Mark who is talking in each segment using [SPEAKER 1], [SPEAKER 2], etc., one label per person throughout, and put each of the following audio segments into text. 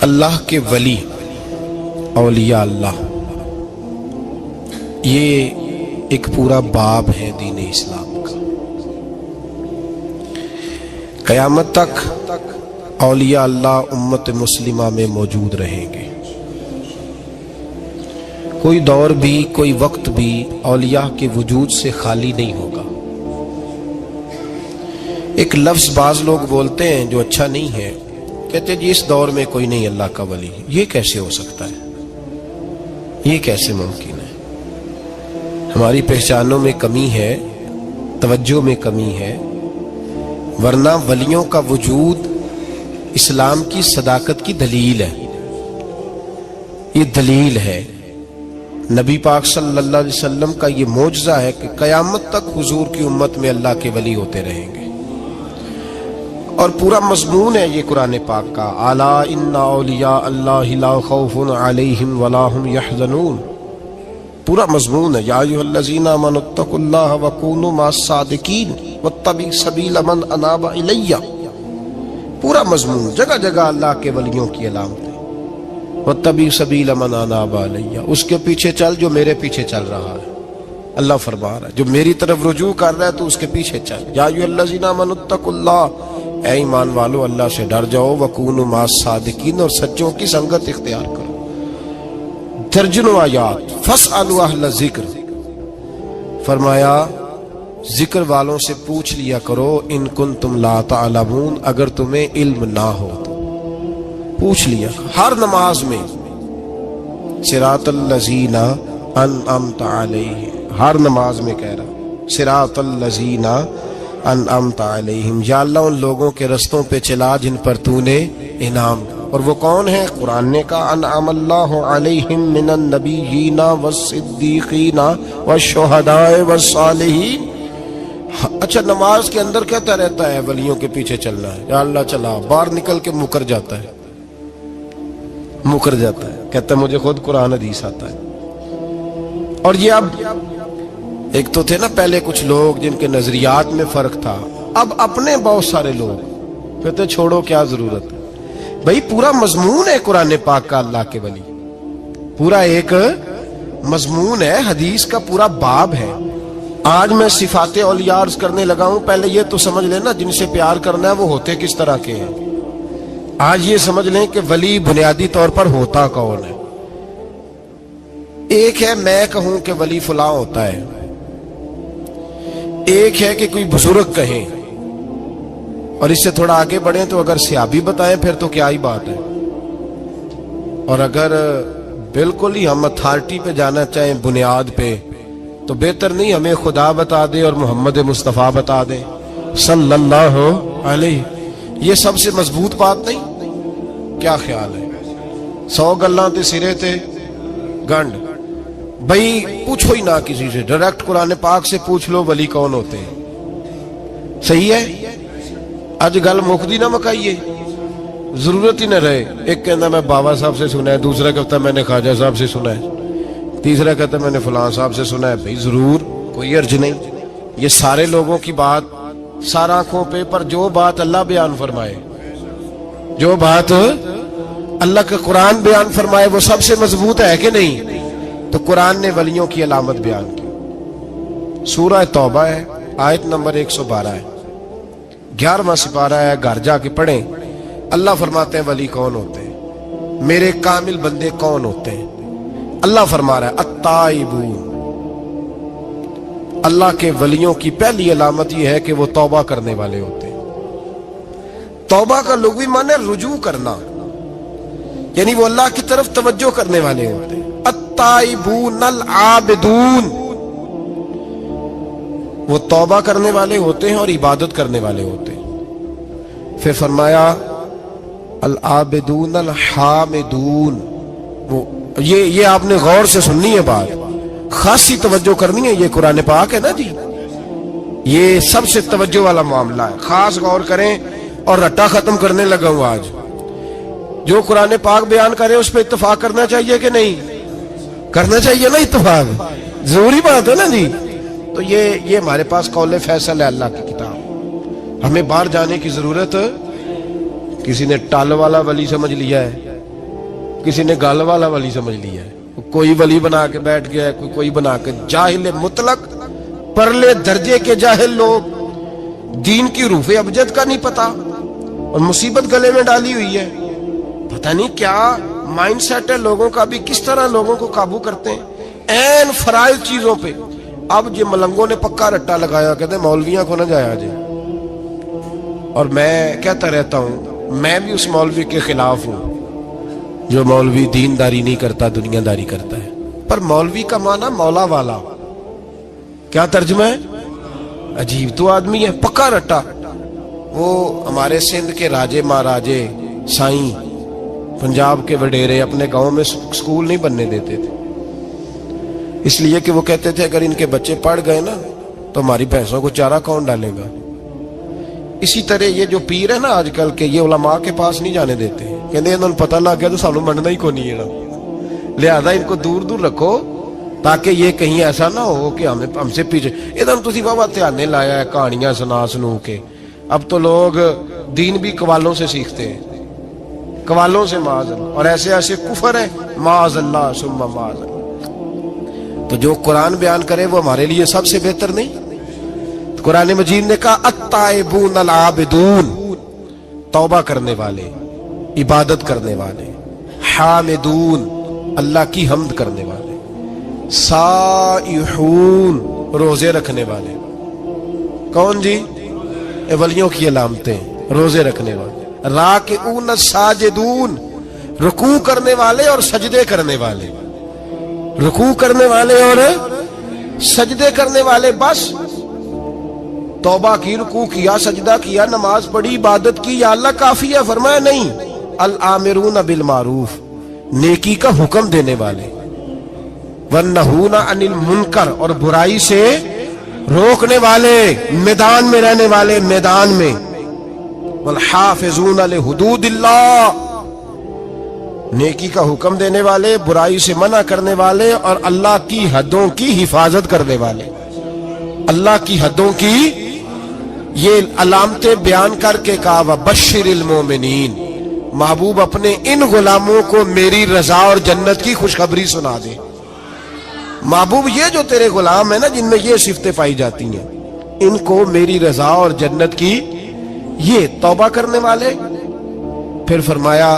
[SPEAKER 1] اللہ کے ولی اولیاء اللہ، یہ ایک پورا باب ہے دین اسلام کا۔ قیامت تک اولیاء اللہ امت مسلمہ میں موجود رہیں گے۔ کوئی دور بھی، کوئی وقت بھی اولیاء کے وجود سے خالی نہیں ہوگا۔ ایک لفظ بعض لوگ بولتے ہیں جو اچھا نہیں ہے، کہتے ہیں جی اس دور میں کوئی نہیں اللہ کا ولی۔ یہ کیسے ہو سکتا ہے؟ یہ کیسے ممکن ہے؟ ہماری پہچانوں میں کمی ہے، توجہ میں کمی ہے، ورنہ ولیوں کا وجود اسلام کی صداقت کی دلیل ہے۔ یہ دلیل ہے، نبی پاک صلی اللہ علیہ وسلم کا یہ معجزہ ہے کہ قیامت تک حضور کی امت میں اللہ کے ولی ہوتے رہیں گے۔ اور پورا مضمون ہے یہ قرآن پاک کا، الا ان اولیاء اللہ لا خوف علیہم ولا هم یحزنون۔ پورا مضمون ہے، یا ایھا الذین آمنوا اتقوا اللہ وکونوا مع الصادقین واتبعوا سبیل من اناب الی۔ پورا مضمون، جگہ جگہ اللہ کے ولیوں کی علامتیں، واتبعوا سبیل من اناب الی، اس کے پیچھے چل جو میرے پیچھے چل رہا ہے۔ اللہ فرما رہا ہے جو میری طرف رجوع کر رہا ہے تو اس کے پیچھے چل۔ یا ایھا الذین آمنوا اتقوا اللہ، اے ایمان والو اللہ سے ڈر جاؤ، وکونوا مع الصادقین، اور سچوں کی سنگت اختیار کرو۔ درجنوں آیات، فاسألوا اہل الذکر، فرمایا ذکر والوں سے پوچھ لیا کرو، ان کنتم لا تعلمون، اگر تمہیں علم نہ ہو تو پوچھ لیا کرو۔ ہر نماز میں صراط الذین انعمت علیہم، ہر نماز میں کہہ رہا صراط الذین انعمت علیہم، یا اللہ ان لوگوں کے رستوں پہ چلا جن پر تو نے انعام۔ اور وہ کون ہے؟ قرآن نے کہا انعم اللہ علیہم من النبیین والصدیقین والشہداء والصالحین۔ اچھا، نماز کے اندر کہتا رہتا ہے ولیوں کے پیچھے چلنا ہے، یا اللہ چلا، باہر نکل کے مکر جاتا ہے، کہتا ہے مجھے خود قرآن حدیث آتا ہے۔ اور یہ اب ایک تو تھے نا پہلے کچھ لوگ جن کے نظریات میں فرق تھا، اب اپنے بہت سارے لوگ کہتے چھوڑو کیا ضرورت ہے۔ بھئی پورا مضمون ہے قرآن پاک کا اللہ کے ولی، پورا ایک مضمون ہے، حدیث کا پورا باب ہے۔ آج میں صفات اولیاء عرض کرنے لگا ہوں، پہلے یہ تو سمجھ لینا جن سے پیار کرنا ہے وہ ہوتے کس طرح کے ہیں۔ آج یہ سمجھ لیں کہ ولی بنیادی طور پر ہوتا کون ہے۔ ایک ہے میں کہوں کہ ولی فلاں ہوتا ہے، ایک ہے کہ کوئی بزرگ کہیں، اور اس سے تھوڑا آگے بڑھیں تو اگر صحابی بتائیں پھر تو کیا ہی بات ہے۔ اور اگر بالکل ہی ہم اتھارٹی پہ جانا چاہیں بنیاد پہ، تو بہتر نہیں ہمیں خدا بتا دے اور محمد مصطفیٰ بتا دے صلی اللہ علیہ۔ یہ سب سے مضبوط بات نہیں؟ کیا خیال ہے؟ 100 گلاں تے سرے تے گنڈ۔ بھئی پوچھو ہی نہ کسی سے، ڈائریکٹ قرآن پاک سے پوچھ لو ولی کون ہوتے ہیں۔ صحیح ہے؟ اج گل مکدی نہ مکائیے، ضرورت ہی نہ رہے۔ ایک کہنا میں بابا صاحب سے سنا ہے، دوسرا کہتا میں نے خواجہ صاحب سے سنا ہے، تیسرا کہتا میں نے فلاں صاحب سے سنا ہے۔ بھئی ضرور، کوئی عرض نہیں، یہ سارے لوگوں کی بات سار آنکھوں پہ، پر جو بات اللہ بیان فرمائے، جو بات اللہ کا قرآن بیان فرمائے وہ سب سے مضبوط ہے کہ نہیں؟ تو قرآن نے ولیوں کی علامت بیان کی۔ سورہ توبہ ہے، آیت نمبر 112 ہے، 11واں سپارہ ہے، گھر جا کے پڑھیں۔ اللہ فرماتے ہیں ولی کون ہوتے ہیں، میرے کامل بندے کون ہوتے ہیں۔ اللہ فرما رہا ہے التائبون، اللہ کے ولیوں کی پہلی علامت یہ ہے کہ وہ توبہ کرنے والے ہوتے ہیں۔ توبہ کا لغوی معنی ہے رجوع کرنا، یعنی وہ اللہ کی طرف توجہ کرنے والے ہوتے ہیں۔ التائبون العابدون، وہ توبہ کرنے والے ہوتے ہیں اور عبادت کرنے والے ہوتے ہیں۔ پھر فرمایا العابدون الحامدون، یہ آپ نے غور سے سننی ہے بات، خاصی توجہ کرنی ہے، یہ قرآن پاک ہے نا جی، یہ سب سے توجہ والا معاملہ ہے، خاص غور کریں۔ اور رٹا ختم کرنے لگا ہوں آج، جو قرآن پاک بیان کرے اس پہ اتفاق کرنا چاہیے کہ نہیں کرنا چاہیے نا؟ اتفاق ضروری بات ہے نا جی۔ تو یہ ہمارے پاس قول فیصل ہے اللہ کی کتاب، ہمیں باہر جانے کی ضرورت किसी ने टल वाला वली समझ लिया है, किसी ने गल वाला वली समझ लिया है, कोई वली बना के बैठ गया है, कोई बना के। जाहिल मुतलक, परले दर्जे के जाहिल लोग, दीन की रूफे अबजद का नहीं पता और मुसीबत गले में डाली हुई है। पता नहीं क्या माइंडसेट है लोगों का, भी किस तरह लोगों को काबू करते हैं ऐन फराइज चीजों पे। अब ये मलंगों ने पक्का रट्टा लगाया, कहते मौलवियां को ना जाया जाए। और मैं कहता रहता हूं, मैं भी उस मौलवी के खिलाफ हूं जो मौलवी दीनदारी नहीं करता, दुनियादारी करता है। पर मौलवी का माना मौला वाला, क्या तर्जुमा है? अजीब तो आदमी है, पक्का रट्टा। वो हमारे सिंध के राजे महाराजे साईं, पंजाब के वडेरे अपने गांव में स्कूल नहीं बनने देते थे, इसलिए कि वो कहते थे अगर इनके बच्चे पढ़ गए ना तो हमारी भैंसों को चारा कौन डालेगा। इसी तरह ये जो पीर है ना आजकल के, ये उलमा के पास नहीं जाने देते, कहते इन्होंने पता लग गया तो सानू मनना ही को नहीं है ना, लिहाजा इनको दूर दूर रखो ताकि ये कहीं ऐसा ना हो कि हमसे पीछे। इधर तुसी बाबा ध्यान लाया है कहानियां सुना सुनू के। अब तो लोग दीन भी कवालों से सीखते हैं, कवालों से माज़अल्लाह, और ऐसे ऐसे कुफर है माज़अल्लाह सुम्मा माज़अल्लाह। तो जो कुरान बयान करे वो हमारे लिए सबसे बेहतर नहीं? तो कुरान मजीद ने कहा अत्ताइबून अल आबिदून, तौबा करने वाले, इबादत करने वाले, हामिदून, अल्लाह की हम्द करने वाले, साइहून, रोजे रखने वाले। कौन जी? ये वलियों की अलामतें, रोजे रखने वाले। राकिऊन साजिदून, रुकू करने वाले और सजदे करने वाले, रुकू करने वाले और सजदे करने वाले। बस तौबा की, रुकू किया, सजदा किया, नमाज पढ़ी, इबादत की, या अल्लाह काफी है? फरमाया नहीं। अल आमिरून बिल मारूफ, नेकी का हुक्म देने वाले, वन्नहूना अनिल मुनकर, और बुराई से रोकने वाले, मैदान में रहने वाले, मैदान में। वल हाफिजून लिहुदूदिल्लाह, नेकी का हुक्म देने वाले, बुराई से मना करने वाले और अल्लाह की हदों की हिफाजत करने वाले। अल्लाह की हदों की ये अलामतें बयान करके कहा वबश्शिरिल मोमिनीन, महबूब अपने इन गुलामों को मेरी रजा और जन्नत की खुशखबरी सुना दे। महबूब ये जो तेरे गुलाम है ना जिनमें ये सिफतें पाई जाती हैं, इनको मेरी रजा और जन्नत की, ये तौबा करने वाले, फिर फरमाया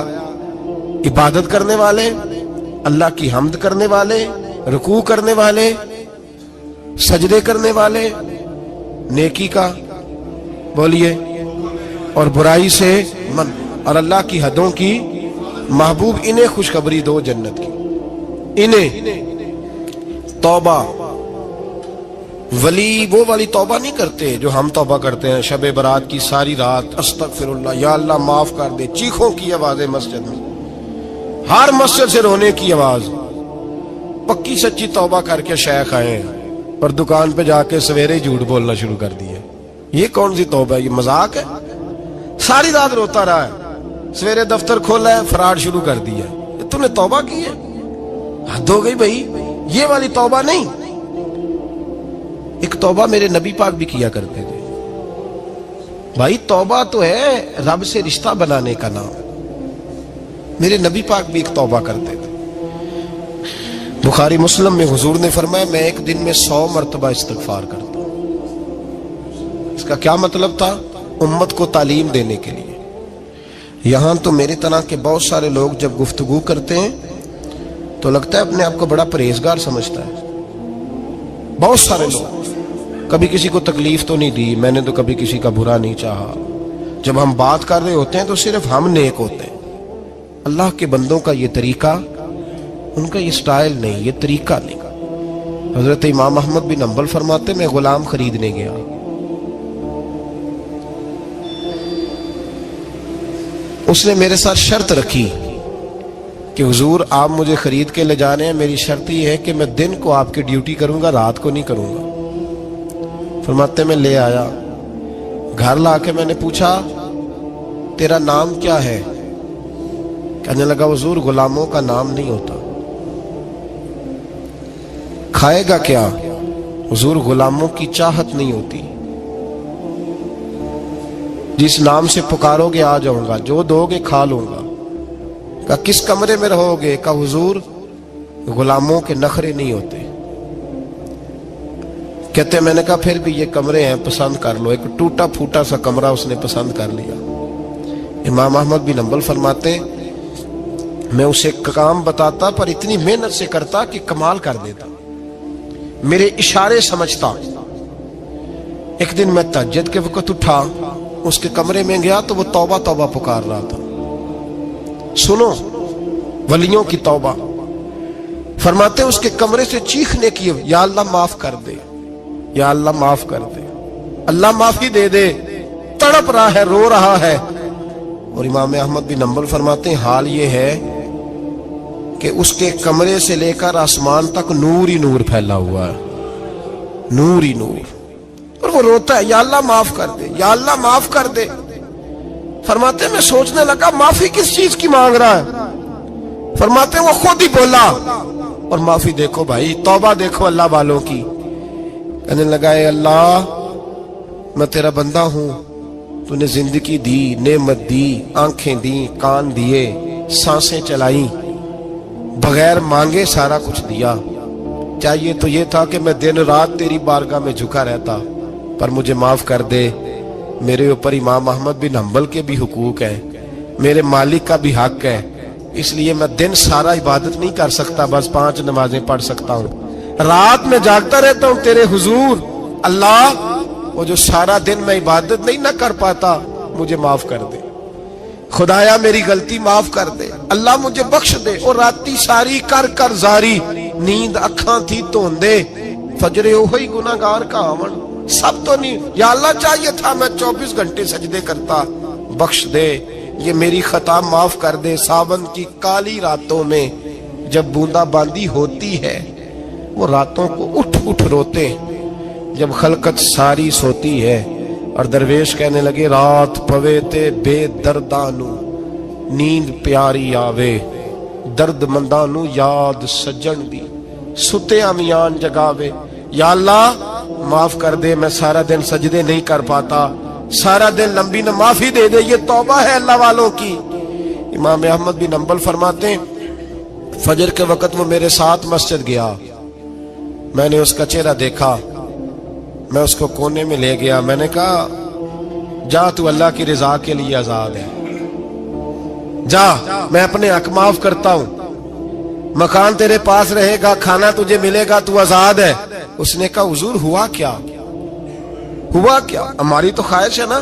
[SPEAKER 1] इबादत करने वाले, अल्लाह की हम्द करने वाले, रुकू करने वाले, सजदे करने वाले, नेकी का बोलिए और बुराई से मन, और अल्लाह की हदों की। महबूब इन्हें खुशखबरी दो जन्नत की, इन्हें तौबा। वली वो वाली तौबा नहीं करते जो हम तौबा करते हैं, शब बरात की सारी रात अस्तगफिरुल्लाह, या अल्लाह माफ कर दे, चीखों की आवाजें मस्जिद में, हर मस्जिद से रोने की आवाज। पक्की सच्ची तौबा करके शेख आए और दुकान पे जाके सवेरे झूठ बोलना शुरू कर दिया। ये कौन सी तौबा है? ये मजाक है? सारी रात रोता रहा है, सवेरे दफ्तर खोला है, फराड शुरू कर दिया। तूने तौबा की है? हद हो गई भाई, ये वाली तौबा नहीं। एक तौबा मेरे नबी पाक भी किया करते थे भाई। तौबा तो है रब से रिश्ता बनाने का नाम। मेरे नबी पाक भी एक तौबा करते थे। बुखारी मुस्लिम में हुजूर ने फरमाया मैं एक दिन में 100 मरतबा इस्तिगफार करता हूं। इसका क्या मतलब था? उम्मत को तालीम देने के लिए। यहां तो मेरी तरह के बहुत सारे लोग जब गुफ्तगू करते हैं तो लगता है अपने आप को बड़ा परहेजगार समझता है। बहुत सारे लोग, कभी किसी को तकलीफ तो नहीं दी, मैंने तो कभी किसी का बुरा नहीं चाहा। जब हम बात कर रहे होते हैं तो सिर्फ हम नेक होते हैं। अल्लाह के बंदों का ये तरीका, उनका ये स्टाइल नहीं, ये तरीका नहीं। हजरत इमाम अहमद बिन हंबल फरमाते मैं गुलाम खरीदने गया, उसने मेरे साथ शर्त रखी कि हुजूर आप मुझे खरीद के ले जा रहे हैं, मेरी शर्त ये है कि मैं दिन को आपकी ड्यूटी करूंगा, रात को नहीं करूंगा। फरमाते मैं ले आया, घर ला के मैंने पूछा तेरा नाम क्या है? कहने लगा हुजूर गुलामों का नाम नहीं होता। खाएगा क्या? हुजूर गुलामों की चाहत नहीं होती। जिस नाम से पुकारोगे आ जाऊंगा, जो दोगे खा लूंगा। कहा किस कमरे में रहोगे? कहा हुजूर गुलामों के नखरे नहीं होते। कहते मैंने कहा फिर भी ये कमरे हैं, पसंद कर लो। एक टूटा फूटा सा कमरा उसने पसंद कर लिया। इमाम अहमद बिन हंबल फरमाते मैं उसे काम बताता पर इतनी मेहनत से करता कि कमाल कर देता, मेरे इशारे समझता। एक दिन मैं तहज्जुद के वक्त उठा, उसके कमरे में गया तो वो तौबा तौबा पुकार रहा था। सुनो वलियों की तौबा। फरमाते उसके कमरे से चीखने की, या अल्लाह माफ कर दे, या अल्लाह माफ कर दे, अल्लाह माफी दे दे। तड़प रहा है, रो रहा है। और इमाम अहमद बिन हंबल फरमाते हैं हाल ये है कि उसके कमरे से लेकर आसमान तक नूर ही नूर फैला हुआ है, नूर ही नूर। और वो रोता है, या अल्लाह माफ कर दे, या अल्लाह माफ कर दे। फरमाते मैं सोचने लगा माफी किस चीज की मांग रहा है। फरमाते वो खुद ही बोला, और माफी देखो भाई, तौबा देखो अल्लाह वालों की। कहने लगा अल्लाह मैं तेरा बंदा हूं, तूने जिंदगी दी, नेमत दी, आंखें दी, कान दिए, सांसें चलाई, बगैर मांगे सारा कुछ दिया। चाहिए तो ये था कि मैं दिन रात तेरी बारगाह में झुका रहता, पर मुझे माफ कर दे। मेरे ऊपर इमाम अहमद बिन हंबल के भी हुकूक है, मेरे मालिक का भी हक है, इसलिए मैं दिन सारा इबादत नहीं कर सकता, बस 5 नमाजें पढ़ सकता हूँ। रात में जागता रहता हूँ तेरे हुजूर। अल्लाह वो जो सारा दिन मैं इबादत नहीं ना कर पाता, मुझे माफ कर दे। खुदाया मेरी गलती माफ कर दे, अल्लाह मुझे बख्श दे। और राती सारी कर कर जारी, नींद अखां थी धोंदे, फजरे ओही गुनाहगार का आवन। सब तो नहीं, या अल्लाह चाहिए था मैं 24 घंटे सजदे करता, बख्श दे, ये मेरी खता माफ कर दे। सावन की काली रातों में जब बूंदाबांदी होती है, वो रातों को उठ उठ रोते, जब खलकत सारी सोती है। और दरवेश कहने लगे रात पवे ते बेदर्दानू, नींद प्यारी आवे, दर्द मंदानू याद सज्जन दी, सुते अमियान जगावे। या अल्लाह माफ कर दे, मैं सारा दिन सजदे नहीं कर पाता, सारा दिन लंबी न माफी दे दे। ये तौबा है अल्लाह वालों की। इमाम अहमद बिन हंबल फरमाते हैं फजर के वक्त वो मेरे साथ मस्जिद गया, मैंने उसका चेहरा देखा, मैं उसको कोने में ले गया। मैंने कहा जा तू अल्लाह की रजा के लिए आजाद है, जा मैं अपने हक माफ करता हूं, मकान तेरे पास रहेगा, खाना तुझे मिलेगा, तू आजाद है। उसने कहा हुजूर हुआ क्या, हुआ क्या? हमारी तो ख्वाहिश है ना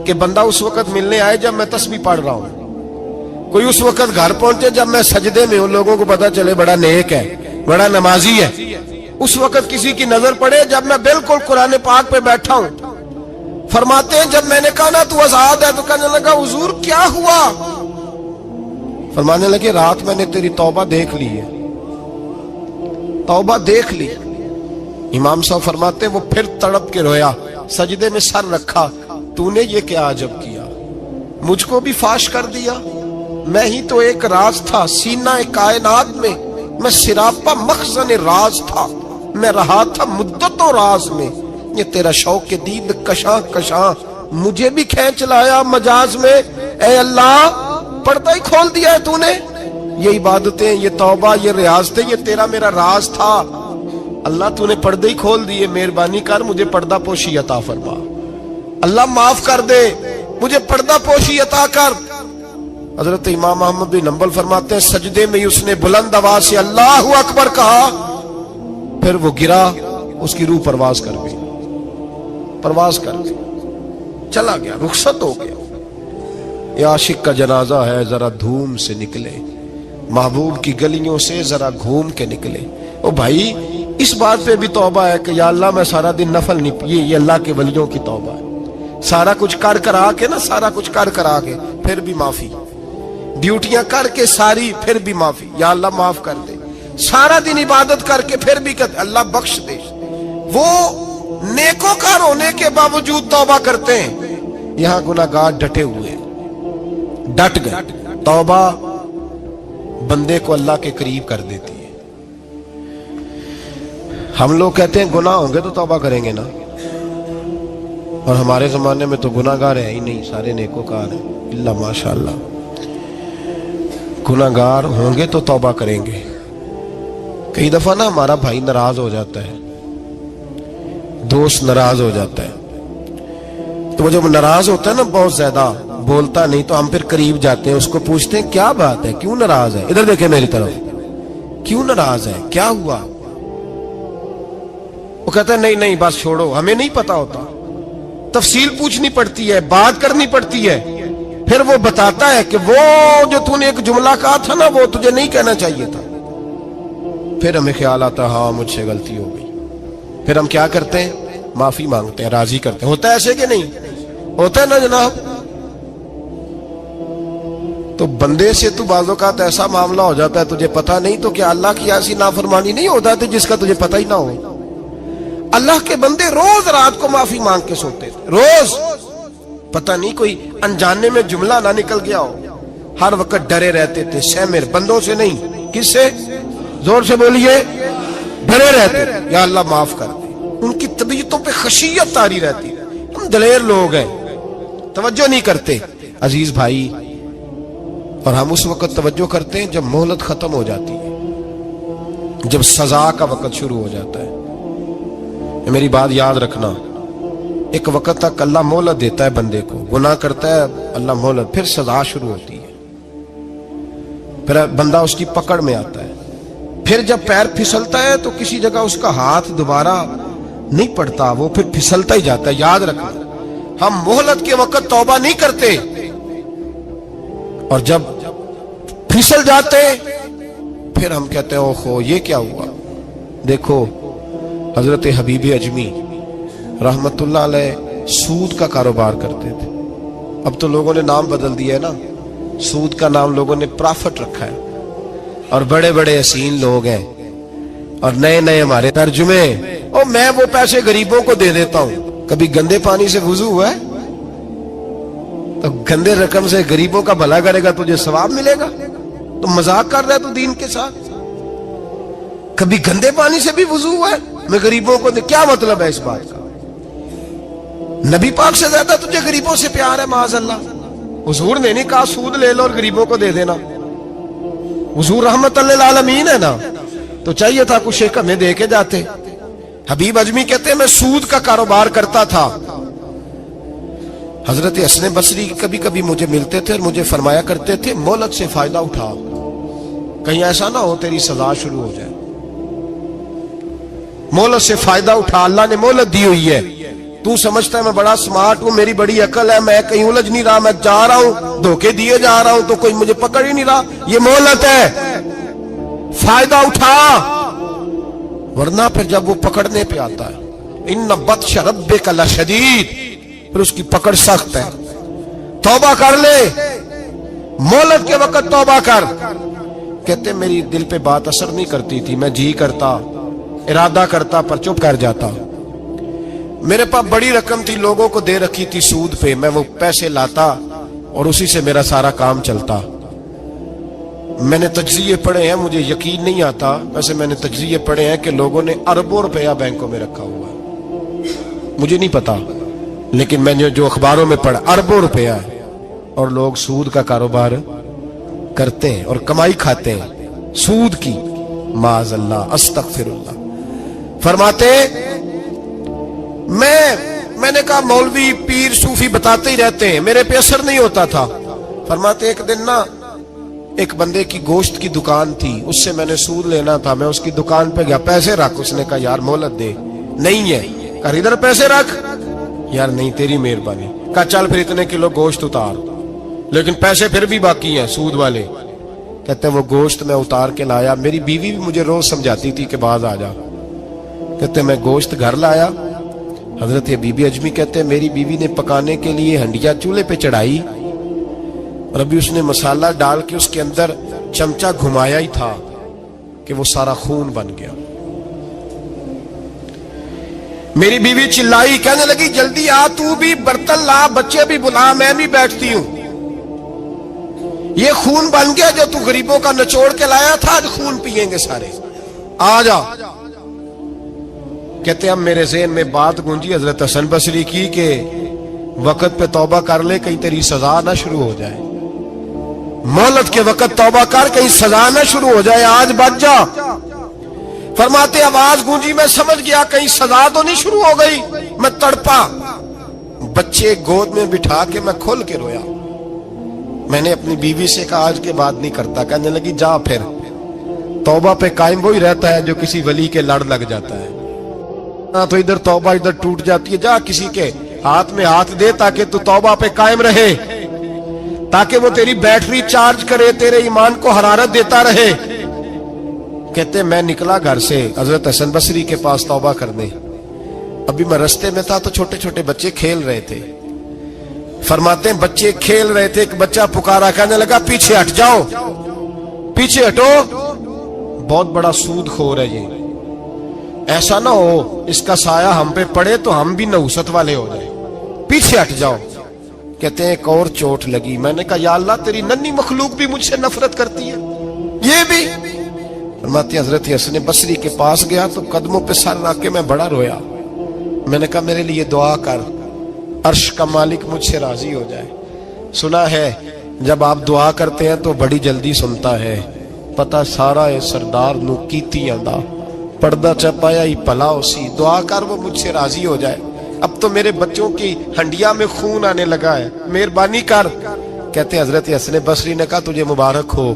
[SPEAKER 1] कि बंदा उस वक्त मिलने आए जब मैं तस्बीह पढ़ रहा हूं, कोई उस वक्त घर पहुंचे जब मैं सजदे में हूं, लोगों को पता चले बड़ा नेक है, बड़ा नमाजी है। उस वक्त किसी की नजर पड़े जब मैं बिल्कुल कुरान पाक पे बैठा हूं। फरमाते हैं जब मैंने कहा ना तू आजाद है, तो कहने लगा हुजूर क्या हुआ? फरमाने लगे रात मैंने तेरी तौबा देख ली है, तौबा देख ली। इमाम साहब फरमाते वो फिर तड़प के रोया, सजदे में सर रखा, तूने ये क्या अजब किया, मुझको भी फाश कर दिया, मैं ही तो एक राज था सीना कायनात में, मैं सिरापा मखजन राज था, मैं रहा था मुद्दतों राज में। ये तेरा शौक दीद कशा कशा मुझे भी खींच लाया मजाज में। ए अल्लाह पर्दा ही खोल दिया है तूने, ये इबादतें, ये तौबा, ये रियाजतें, ये तेरा मेरा राज था। अल्लाह तूने पर्दे ही खोल दिए, मेहरबानी कर मुझे पर्दा पोशी अता फरमा। अल्लाह माफ कर दे, मुझे पर्दा पोशी अता कर। हजरत इमाम अहमद बिन हंबल फरमाते हैं सजदे में ही उसने बुलंद आवाज से अल्लाहु अकबर कहा, फिर वो गिरा, उसकी रूह परवाज कर गई, परवाज कर गई, चला गया, रुखसत हो गया। ये आशिक का जनाजा है, जरा धूम से निकले, महबूब की गलियों से जरा घूम के निकले। ओ भाई इस बात पे भी तौबा है कि या अल्लाह मैं सारा दिन नफल नहीं, ये अल्लाह के वलियों की तौबा है। सारा कुछ कर कर आके ना, सारा कुछ कर कर आके फिर भी माफी, ड्यूटियां करके सारी फिर भी माफी, या अल्लाह माफ कर दे। सारा दिन इबादत करके फिर भी कहते अल्लाह बख्श दे। वो नेकोकार होने के बावजूद तौबा करते हैं, यहां गुनाहगार डटे हुए, डट गए। तौबा बंदे को अल्लाह के करीब कर देती है। हम लोग कहते हैं गुनाह होंगे तो तौबा करेंगे ना, اور ہمارے زمانے میں تو گناہگار ہے ہی نہیں، سارے نیکوکار ہیں، اللہ ماشاءاللہ۔ گناہگار ہوں گے تو توبہ کریں گے۔ کئی دفعہ نا ہمارا بھائی ناراض ہو جاتا ہے، دوست ناراض ہو جاتا ہے، تو وہ جب ناراض ہوتا ہے نا بہت زیادہ بولتا نہیں، تو ہم پھر قریب جاتے ہیں، اس کو پوچھتے ہیں کیا بات ہے، کیوں ناراض ہے، ادھر دیکھیں میری طرف، کیوں ناراض ہے، کیا ہوا؟ وہ کہتا ہے نہیں نہیں بس چھوڑو، ہمیں نہیں پتا ہوتا، تفصیل پوچھنی پڑتی ہے، بات کرنی پڑتی ہے، پھر وہ بتاتا ہے کہ وہ جو تو نے ایک جملہ کہا تھا نا وہ تجھے نہیں کہنا چاہیے تھا۔ پھر ہمیں خیال آتا ہاں مجھ سے غلطی ہو گئی، پھر ہم کیا کرتے ہیں؟ معافی مانگتے ہیں، راضی کرتے ہیں۔ ہوتا ہے ایسے کہ نہیں ہوتا ہے نا جناب؟ تو بندے سے تو بعض اوقات ایسا معاملہ ہو جاتا ہے تجھے پتا نہیں، تو کیا اللہ کی ایسی نافرمانی نہیں ہو جاتی جس کا تجھے پتہ ہی نہ ہو؟ اللہ کے بندے روز رات کو معافی مانگ کے سوتے تھے، روز، پتہ نہیں کوئی انجانے میں جملہ نہ نکل گیا ہو، ہر وقت ڈرے رہتے تھے، سیمر بندوں سے نہیں، کس سے؟ زور سے بولیے، ڈرے رہتے تھے یا اللہ معاف کر دے۔ ان کی طبیعتوں پہ خشیت طاری رہتی۔ ہم دلیر لوگ ہیں، توجہ نہیں کرتے عزیز بھائی، اور ہم اس وقت توجہ کرتے ہیں جب مہلت ختم ہو جاتی ہے، جب سزا کا وقت شروع ہو جاتا ہے۔ میری بات یاد رکھنا، ایک وقت تک اللہ مہلت دیتا ہے بندے کو، گناہ کرتا ہے اللہ مہلت، پھر سزا شروع ہوتی ہے، پھر بندہ اس کی پکڑ میں آتا ہے، پھر جب پیر پھسلتا ہے تو کسی جگہ اس کا ہاتھ دوبارہ نہیں پڑتا، وہ پھر پھسلتا ہی جاتا ہے۔ یاد رکھنا، ہم مہلت کے وقت توبہ نہیں کرتے، اور جب پھسل جاتے پھر ہم کہتے ہیں اوہو یہ کیا ہوا۔ دیکھو حضرت حبیب اجمی رحمت اللہ علیہ سود کا کاروبار کرتے تھے، اب تو لوگوں نے نام بدل دیا ہے نا، سود کا نام لوگوں نے پرافٹ رکھا ہے، اور بڑے بڑے حسین لوگ ہیں، اور نئے نئے ہمارے ترجمے، اور میں وہ پیسے غریبوں کو دے دیتا ہوں۔ کبھی گندے پانی سے وضو ہوا ہے؟ تو گندے رقم سے غریبوں کا بھلا کرے گا تجھے ثواب ملے گا؟ تو مذاق کر رہا ہے تو دین کے ساتھ؟ کبھی گندے پانی سے بھی وضو ہوا ہے؟ میں غریبوں کو دے، کیا مطلب ہے اس بات کا؟ نبی پاک سے زیادہ تجھے غریبوں سے پیار ہے معاذ اللہ؟ حضور نے نہیں کہا سود لے لو اور غریبوں کو دے دینا، حضور رحمت للعالمین ہے نا، تو چاہیے تھا کچھ ایک ہمیں دے کے جاتے۔ حبیب اجمی کہتے ہیں میں سود کا کاروبار کرتا تھا، حضرت حسن بصری کبھی کبھی مجھے ملتے تھے اور مجھے فرمایا کرتے تھے مہلت سے فائدہ اٹھا، کہیں ایسا نہ ہو تیری سزا شروع ہو جائے، مہلت سے فائدہ اٹھا، اللہ نے مہلت دی ہوئی ہے، تو سمجھتا ہے میں بڑا سمارٹ ہوں، میری بڑی عقل ہے، میں کہیں الجھ نہیں رہا، میں جا رہا ہوں دھوکے دیے جا رہا ہوں تو کوئی مجھے پکڑ ہی نہیں رہا، یہ مہلت ہے، فائدہ اٹھا، ورنہ پھر جب وہ پکڑنے پہ آتا ہے ان بطش ربک لشدید، پھر اس کی پکڑ سخت ہے۔ توبہ کر لے، مہلت کے وقت توبہ کر۔ کہتے میری دل پہ بات اثر نہیں کرتی تھی، میں جی کرتا، ارادہ کرتا پر چپ کر جاتا، میرے پاس بڑی رقم تھی لوگوں کو دے رکھی تھی سود پہ، میں وہ پیسے لاتا اور اسی سے میرا سارا کام چلتا۔ میں نے تجزیے پڑھے ہیں، مجھے یقین نہیں آتا، ویسے میں نے تجزیے پڑھے ہیں کہ لوگوں نے اربوں روپیہ بینکوں میں رکھا ہوا ہے، مجھے نہیں پتا، لیکن میں نے جو اخباروں میں پڑھا اربوں روپیہ ہے، اور لوگ سود کا کاروبار کرتے ہیں اور کمائی کھاتے ہیں سود کی، معاذ اللہ، استغفر اللہ۔ فرماتے میں نے کہا مولوی پیر صوفی بتاتے ہی رہتے ہیں، میرے پہ اثر نہیں ہوتا تھا۔ فرماتے ایک دن نا ایک بندے کی گوشت کی دکان تھی، اس سے میں نے سود لینا تھا، میں اس کی دکان پہ گیا، پیسے رکھ، اس نے کہا یار مہلت دے، نہیں ہے، کہا ادھر پیسے رکھ، یار نہیں تیری مہربانی، کہا چل پھر اتنے کلو گوشت اتار، لیکن پیسے پھر بھی باقی ہیں سود والے۔ کہتے ہیں وہ گوشت میں اتار کے لایا، میری بیوی بھی مجھے روز سمجھاتی تھی کہ باز آ جا، کہتے ہیں میں گوشت گھر لایا، حضرت بی بی اجمی کہتے ہیں میری بیوی نے پکانے کے لیے ہنڈیا چولہے پہ چڑھائی، اور ابھی اس نے مسالہ ڈال کے اس کے اندر چمچہ گھمایا ہی تھا کہ وہ سارا خون بن گیا۔ میری بیوی چلائی، کہنے لگی جلدی آ، تو بھی برتن لا، بچے بھی بلا، میں بھی بیٹھتی ہوں، یہ خون بن گیا جو تو غریبوں کا نچوڑ کے لایا تھا، آج خون پیئیں گے سارے، آ جا۔ कहते अब मेरे ज़हन में बात गूंजी हजरत हसन बसरी की कि वक्त पे तौबा कर ले, कहीं तेरी सजा ना शुरू हो जाए। मोहलत के वक्त तौबा कर, कहीं सजा ना शुरू हो जाए, आज बच जा। फरमाते आवाज गूंजी, मैं समझ गया कहीं सजा तो नहीं शुरू हो गई। मैं तड़पा, बच्चे गोद में बिठा के मैं खोल के रोया। मैंने अपनी बीवी से कहा आज के बाद नहीं करता। कहने लगी जा फिर, तौबा पे कायम वही रहता है जो किसी वली के लड़ लग जाता है। तो इधर तौबा इधर टूट जाती है। जा किसी के हाथ में हाथ दे ताकि तू तौबा पे कायम रहे, ताकि वो तेरी बैटरी चार्ज करे, तेरे ईमान को हरारत देता रहे। कहते मैं निकला घर से हजरत हसन बसरी के पास तौबा करने। अभी मैं रास्ते में था तो छोटे छोटे बच्चे खेल रहे थे। फरमाते हैं बच्चे खेल रहे थे, एक बच्चा पुकारा, कहने लगा पीछे हट जाओ, पीछे हटो, बहुत बड़ा सूदखोर है ये, ऐसा ना हो इसका साया हम पे पड़े तो हम भी नहुसत वाले हो जाए, पीछे हट जाओ। कहते हैं एक और चोट लगी। मैंने कहा या अल्लाह तेरी नन्ही मखलूक भी मुझसे नफरत करती है, ये भी। फरमाते हजरत हसन बसरी के पास गया तो कदमों पे सर रख के मैं बड़ा रोया। मैंने कहा मेरे लिए दुआ कर, अर्श का मालिक मुझसे राजी हो जाए। सुना है जब आप दुआ करते हैं तो बड़ी जल्दी सुनता है। पता सारा है सरदार नू कीती आंदा, पर्दा चपाया ही भला उसी, दुआ कर वो मुझसे राजी हो जाए। अब तो मेरे बच्चों की हंडिया में खून आने लगा है, मेहरबानी कर। कहते हजरत हसन बसरी ने कहा तुझे मुबारक हो,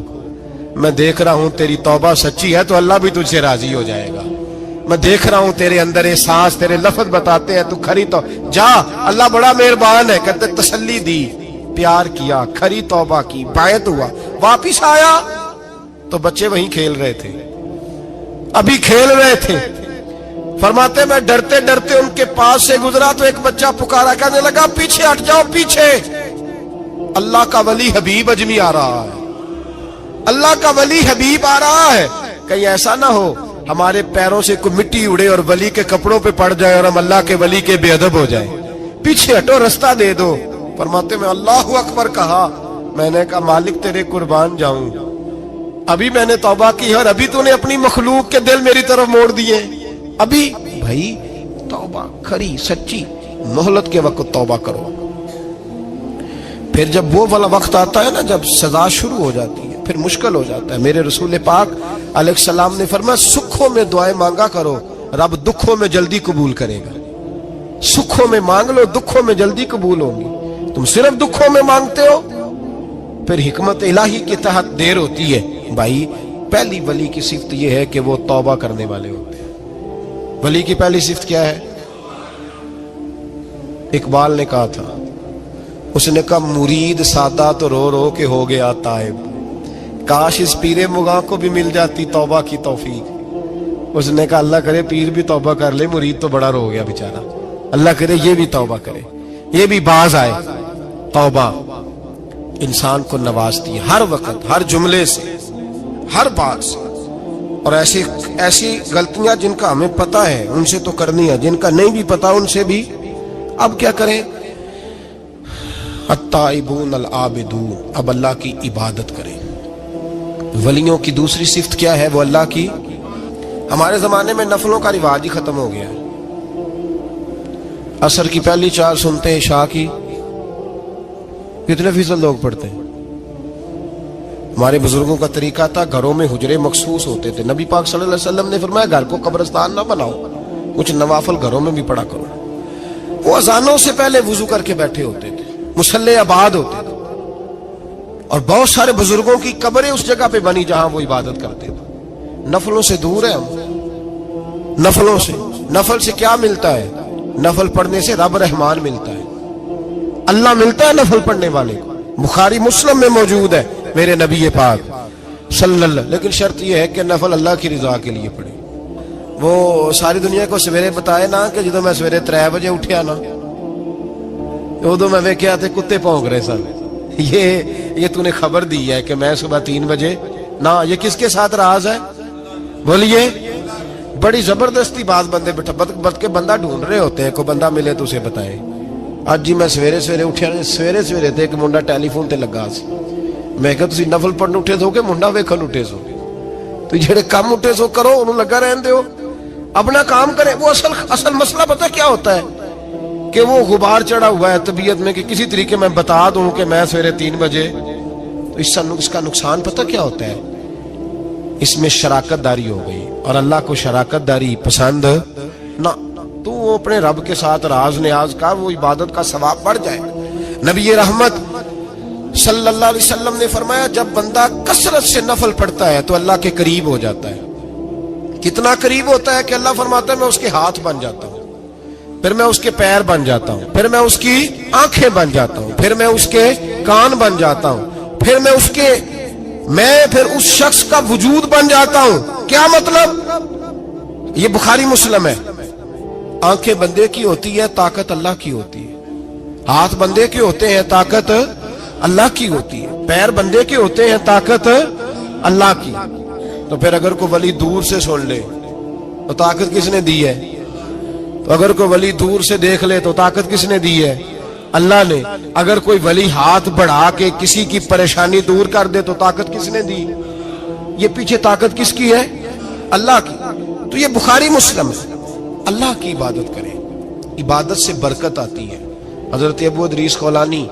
[SPEAKER 1] मैं देख रहा हूं तेरी तौबा सच्ची है तो अल्लाह भी तुझसे राजी हो जाएगा। मैं देख रहा हूं तेरे अंदर ये सांस, तेरे लफ्ज बताते हैं तू खरी तो जा, अल्लाह बड़ा मेहरबान है। कहते तसल्ली दी, प्यार किया, खरी तौबा की, बायत हुआ, वापिस आया तो बच्चे वहीं खेल रहे थे, अभी खेल रहे थे। फरमाते मैं डरते डरते उनके पास से गुजरा तो एक बच्चा पुकारा, कहने लगा पीछे हट जाओ, पीछे। अल्लाह का वली हबीब अजमी आ रहा है, अल्लाह का वली हबीब आ रहा है। कहीं ऐसा ना हो हमारे पैरों से कोई मिट्टी उड़े और वली के कपड़ों पे पड़ जाए और हम अल्लाह के वली के बेअदब हो जाए। पीछे हटो, रास्ता दे दो। फरमाते में अल्लाहु अकबर कहा। मैंने कहा मालिक तेरे कुर्बान जाऊं, अभी मैंने तौबा की और अभी तूने अपनी मखलूक के दिल मेरी तरफ मोड़ दिए। अभी भाई तौबा खरी सच्ची, मोहलत के वक्त तौबा करो। फिर जब वो वाला वक्त आता है ना जब सजा शुरू हो जाती है, फिर मुश्किल हो जाता है। मेरे रसूल पाक अलैहिस्सलाम ने फरमाया सुखों में दुआएं मांगा करो, रब दुखों में जल्दी कबूल करेगा। सुखों में मांग लो, दुखों में जल्दी कबूल होंगी। तुम सिर्फ दुखों में मांगते हो, फिर हिकमत इलाही के तहत देर होती है। भाई पहली वली की सिफ्त यह है कि वो तौबा करने वाले होते हैं। वली की पहली सिफ्त क्या है? इकबाल ने कहा था, उसने कहा मुरीद सादा तो रो रो के हो गया ताइब, काश इस पीरे मुगा को भी मिल जाती तौबा की तौफीक। उसने कहा अल्लाह करे पीर भी तौबा कर ले, मुरीद तो बड़ा रो गया बेचारा, अल्लाह करे ये भी तौबा करे, ये भी बाज आए। तौबा इंसान को नवाजती है हर वक्त, हर जुमले से, हर बात से। और ऐसी ऐसी गलतियां जिनका हमें पता है उनसे तो करनी है, जिनका नहीं भी पता उनसे भी अब क्या करें। अत्ताइबून अल आबिदून, अब अल्लाह की इबादत करें। वलियों की दूसरी सिफ्त क्या है? वो अल्लाह की, हमारे जमाने में नफलों का रिवाज ही खत्म हो गया है। असर की पहली चार सुनते हैं, शाह की कितने फीसद लोग पढ़ते हैं? हमारे बुजुर्गों का तरीका था, घरों में हुजरे मखसूस होते थे। नबी पाक सल्लल्लाहु अलैहि वसल्लम ने फरमाया घर को कब्रिस्तान ना बनाओ, कुछ नवाफल घरों में भी पढ़ा करो। वो अजानों से पहले वुजू करके बैठे होते थे, मुसल्ले आबाद होते थे, और बहुत सारे बुजुर्गों की कब्रें उस जगह पे बनी जहां वो इबादत करते थे। नफलों से दूर है हम, नफलों से। नफल से क्या मिलता है? नफल पढ़ने से रब रहमान मिलता है, अल्लाह मिलता है नफल पढ़ने वाले को। बुखारी मुस्लिम में मौजूद है मेरे नबी पाक सल्लल्लाहु। लेकिन शर्त यह है कि नफल अल्लाह की रिजा के लिए पढ़े। वो सारी दुनिया को सवेरे बताए ना कि जो मैं सवेरे 3 बजे उठिया ना, उदो मैं वेख्या थे कुत्ते भौंक रहे सन। ये तूने खबर दी है कि मैं सुबह 3 बजे ना, ये किसके साथ राज है? बोलिए। बड़ी जबरदस्ती बात बंदे बट के बंदा ढूंढ रहे होते हैं, कोई बंदा मिले तो उसे बताए। ਅੱਜ ਜੀ मैं सवेरे सवेरे उठिया, सवेरे सवेरे ਤੇ ਇੱਕ ਮੁੰਡਾ ਟੈਲੀਫੋਨ ਤੇ ਲੱਗਾ ਸੀ। ਮੈਂ ਕਿਹਾ ਤੁਸੀਂ ਨਫਲ ਪੜਨ ਉੱਠੇ ਸੋ ਕਿ ਮੁੰਡਾ ਵੇਖਣ ਉੱਠੇ ਸੋ? ਤੁਸੀਂ ਜਿਹੜੇ ਕੰਮ ਉੱਠੇ ਸੋ ਕਰੋ, ਉਹਨੂੰ ਲੱਗਾ ਰਹਿਣ ਦਿਓ। अपना काम करे। वो असल मसला पता क्या होता है कि वो गुबार चढ़ा हुआ है तबीयत में कि किसी तरीके मैं बता दूं कि मैं सवेरे 3 बजे, तो इसका नुकसान पता क्या होता है, इसमें शराकतदारी हो गई और अल्लाह को शराकतदारी पसंद ना। तो वो अपने रब के साथ राज न्याज का वो इबादत का सवाब बढ़ जाए। नबी रहमत सल्लल्लाहु अलैहि वसल्लम ने फरमाया जब बंदा कसरत से नफल पढ़ता है तो अल्लाह के करीब हो जाता है। कितना करीब होता है कि अल्लाह फरमाता है मैं उसके हाथ बन जाता हूं, फिर मैं उसके पैर बन जाता हूं, फिर मैं उसकी आंखें बन जाता हूं, फिर मैं उसके कान बन जाता हूं, फिर उस शख्स का वजूद बन जाता हूं। क्या मतलब? ये बुखारी मुस्लिम है। आंखें बंदे की होती है, ताकत अल्लाह की होती है। हाथ बंदे के होते हैं, ताकत अल्लाह की होती है। पैर बंदे के होते हैं, ताकत अल्लाह की। तो फिर अगर कोई वली दूर से सुन ले तो ताकत किसने दी है? तो अगर कोई वली दूर से देख ले तो ताकत किसने दी है? अल्लाह ने। अगर कोई वली हाथ बढ़ा के किसी की परेशानी दूर कर दे तो ताकत किसने दी? ये पीछे ताकत किसकी है? अल्लाह की। तो ये बुखारी मुस्लिम है। अल्लाह की इबादत करें, इबादत से बरकत आती है। हजरत अबू इदरीस खौलानी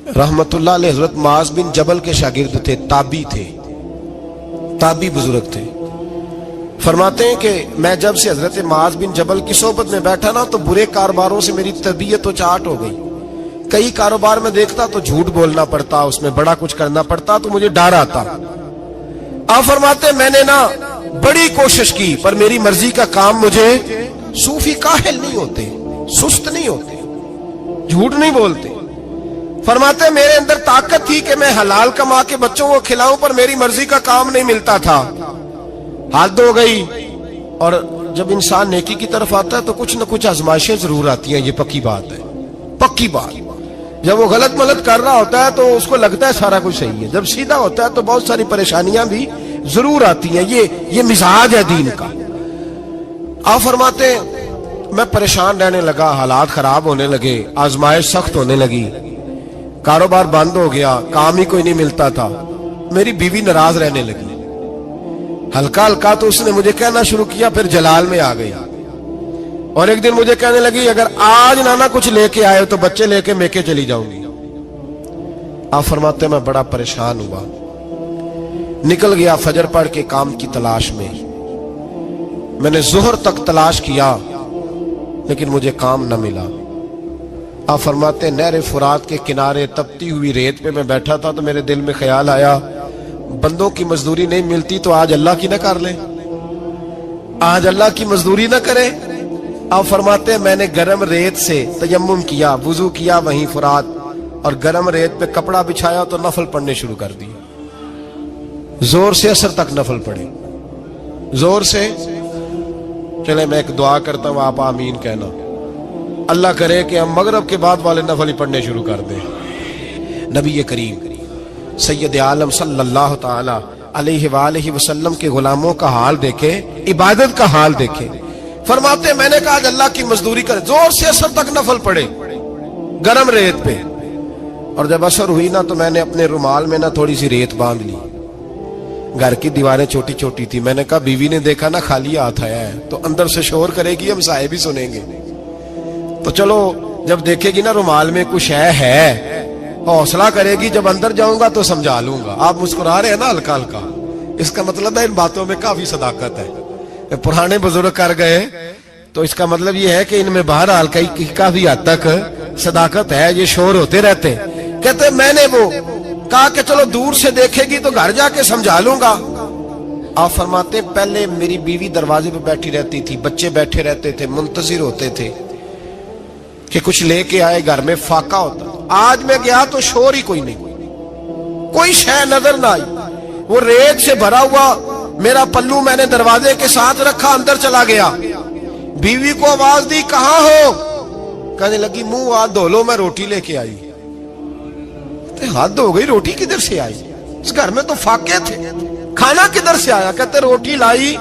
[SPEAKER 1] रहमतुल्लाह अलैह हजरत मुआज बिन जबल के शागिर्द थे, ताबी थे, ताबी बुजुर्ग थे। फरमाते हैं कि मैं जब से हजरत मुआज बिन जबल की सोबत में बैठा ना तो बुरे कारोबारों से मेरी तबीयत तो चाट हो गई। कई कारोबार में देखता तो झूठ बोलना पड़ता, उसमें बड़ा कुछ करना पड़ता, तो मुझे डर आता। आप फरमाते मैंने ना बड़ी कोशिश की पर मेरी मर्जी का काम मुझे, सूफी काहिल नहीं होते, सुस्त नहीं होते, झूठ नहीं बोलते। फरमाते मेरे अंदर ताकत थी कि मैं हलाल कमा के बच्चों को खिलाऊं पर मेरी मर्जी का काम नहीं मिलता था। हाथ हो गई। और जब इंसान नेकी की तरफ आता है तो कुछ न कुछ आजमाइशें जरूर आती हैं, ये पक्की बात है, पक्की बात। जब वो गलत मलत कर रहा होता है तो उसको लगता है सारा कुछ सही है, जब सीधा होता है तो बहुत सारी परेशानियां भी जरूर आती हैं। ये मिजाज है दीन का। आप फरमाते मैं परेशान रहने लगा, हालात खराब होने लगे, आजमाइश सख्त होने लगी, कारोबार बंद हो गया, काम ही कोई नहीं मिलता था। मेरी बीवी नाराज रहने लगी, हल्का हल्का तो उसने मुझे कहना शुरू किया, फिर जलाल में आ गई। और एक दिन मुझे कहने लगी अगर आज नाना कुछ लेके आए तो बच्चे लेके मेके चली जाऊंगी। आप फरमाते मैं बड़ा परेशान हुआ, निकल गया फजर पढ़ के काम की तलाश में। मैंने जोहर तक तलाश किया लेकिन मुझे काम न मिला। आप फरमाते नहर फुरात के किनारे तपती हुई रेत पे मैं बैठा था तो मेरे दिल में ख्याल आया बंदों की मजदूरी नहीं मिलती तो आज अल्लाह की ना कर ले, आज अल्लाह की मजदूरी ना करे। आप फरमाते मैंने गर्म रेत से तयम्मुम किया, वुजू किया वहीं फुरात, और गर्म रेत पे कपड़ा बिछाया तो नफल पढ़ने शुरू कर दिए। जोर से असर तक नफल पढ़े, जोर से। चले मैं एक दुआ करता हूं, आप आमीन कहना। अल्लाह करे कि हम मगरब के बाद वाले नफल ही पढ़ने शुरू कर दें। नबी करीम सैयद आलम सल्लल्लाहु ताला अलैहि वसल्लम के गुलामों का हाल देखे, इबादत का हाल देखे। फरमाते मैंने कहा आज अल्लाह की मजदूरी करे, जोर से असर तक नफल पड़े गरम रेत पे। और जब असर हुई ना तो मैंने अपने रुमाल में ना थोड़ी सी रेत बांध ली। घर की दीवारें छोटी छोटी थी। मैंने कहा बीवी ने देखा ना खाली हाथ आया है तो अंदर से शोर करेगी, हम साहिब भी सुनेंगे। तो चलो जब देखेगी ना रुमाल में कुछ है हौसला करेगी, जब अंदर जाऊंगा तो समझा लूंगा। आप मुस्कुरा रहे हैं ना हल्का हल्का, इसका मतलब है इन बातों में काफी सदाकत है। पुराने बुजुर्ग कर गए तो इसका मतलब ये है कि इनमें बहरहाल काफी हद तक सदाकत है। ये शोर होते रहते। कहते मैंने वो कहा कि चलो दूर से देखेगी तो घर जाके समझा लूंगा। आप फरमाते पहले मेरी बीवी दरवाजे पे बैठी रहती थी, बच्चे बैठे रहते थे, मुंतजिर होते थे कि कुछ लेके आए, घर में फाका होता। आज मैं गया तो शोर ही कोई नहीं, कोई शय नजर ना आई। वो रेत से भरा हुआ मेरा पल्लू मैंने दरवाजे के साथ रखा, अंदर चला गया। बीवी को आवाज दी कहां हो? कहने लगी मुंह हाथ धो लो, मैं रोटी लेके आई। हाथ धो गई, रोटी किधर से आई? इस घर में तो फाके थे, खाना किधर से आया? कहते रोटी लाई,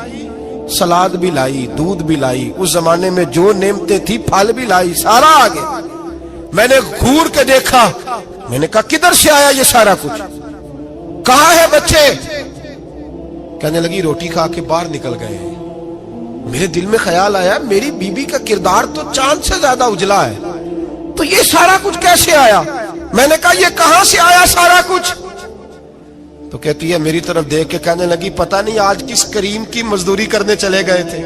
[SPEAKER 1] सलाद भी लाई, दूध भी लाई, उस जमाने में जो नेमतें थी फल भी लाई, सारा आ गया। मैंने घूर के देखा, मैंने कहा किधर से आया ये सारा कुछ? कहां है बच्चे? कहने लगी रोटी खा के बाहर निकल गए। میرے دل میں خیال آیا میری بیوی کا کردار تو چاند سے زیادہ اجلا ہے، تو یہ سارا کچھ کیسے آیا؟ میں نے کہا یہ کہاں سے آیا سارا کچھ؟ تو کہتی ہے میری طرف دیکھ کے کہنے لگی پتہ نہیں آج کس کریم کی مزدوری کرنے چلے گئے تھے،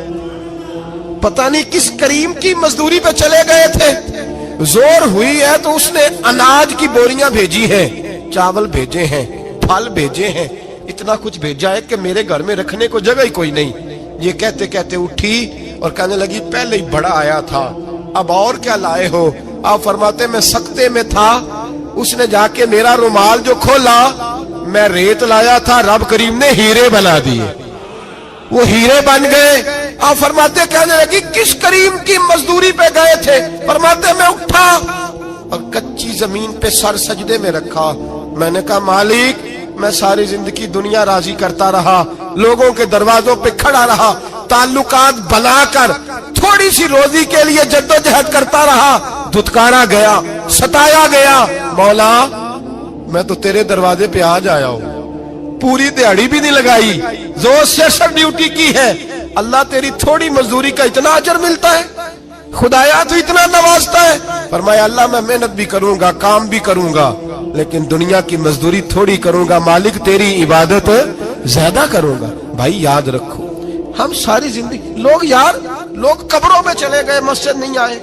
[SPEAKER 1] پتہ نہیں کس کریم کی مزدوری پہ چلے گئے تھے، زور ہوئی ہے تو اس نے اناج کی بوریاں بھیجی ہیں، چاول بھیجے ہیں، پھل بھیجے ہیں، اتنا کچھ بھیجا ہے کہ میرے گھر میں رکھنے کو جگہ ہی کوئی نہیں۔ یہ کہتے کہتے اٹھی اور کہنے لگی پہلے ہی بڑا آیا تھا، اب اور کیا لائے ہو؟ آپ فرماتے میں سکتے میں تھا، اس نے جا کے میرا رومال جو کھولا، میں ریت لایا تھا، رب کریم نے ہیرے بنا دیے، وہ ہیرے بن گئے۔ آپ فرماتے کہنے لگی کس کریم کی مزدوری پہ گئے تھے؟ فرماتے میں اٹھا اور کچی زمین پہ سر سجدے میں رکھا، میں نے کہا مالک میں ساری زندگی دنیا راضی کرتا رہا، لوگوں کے دروازوں پہ کھڑا رہا، تعلقات بنا کر تھوڑی سی روزی کے لیے جدوجہد کرتا رہا، دھتکارا گیا، ستایا گیا، مولا میں تو تیرے دروازے پہ آج آیا ہوں، پوری دیہڑی بھی نہیں لگائی، زور سے سر ڈیوٹی کی ہے، اللہ تیری تھوڑی مزدوری کا اتنا اجر ملتا ہے؟ خدایا تو اتنا نوازتا ہے؟ فرمایا اللہ میں محنت بھی کروں گا، کام بھی کروں گا، لیکن دنیا کی مزدوری تھوڑی کروں گا، مالک تیری عبادت زیادہ کروں گا۔ بھائی یاد رکھو ہم ساری زندگی لوگ قبروں میں چلے گئے، مسجد نہیں آئے،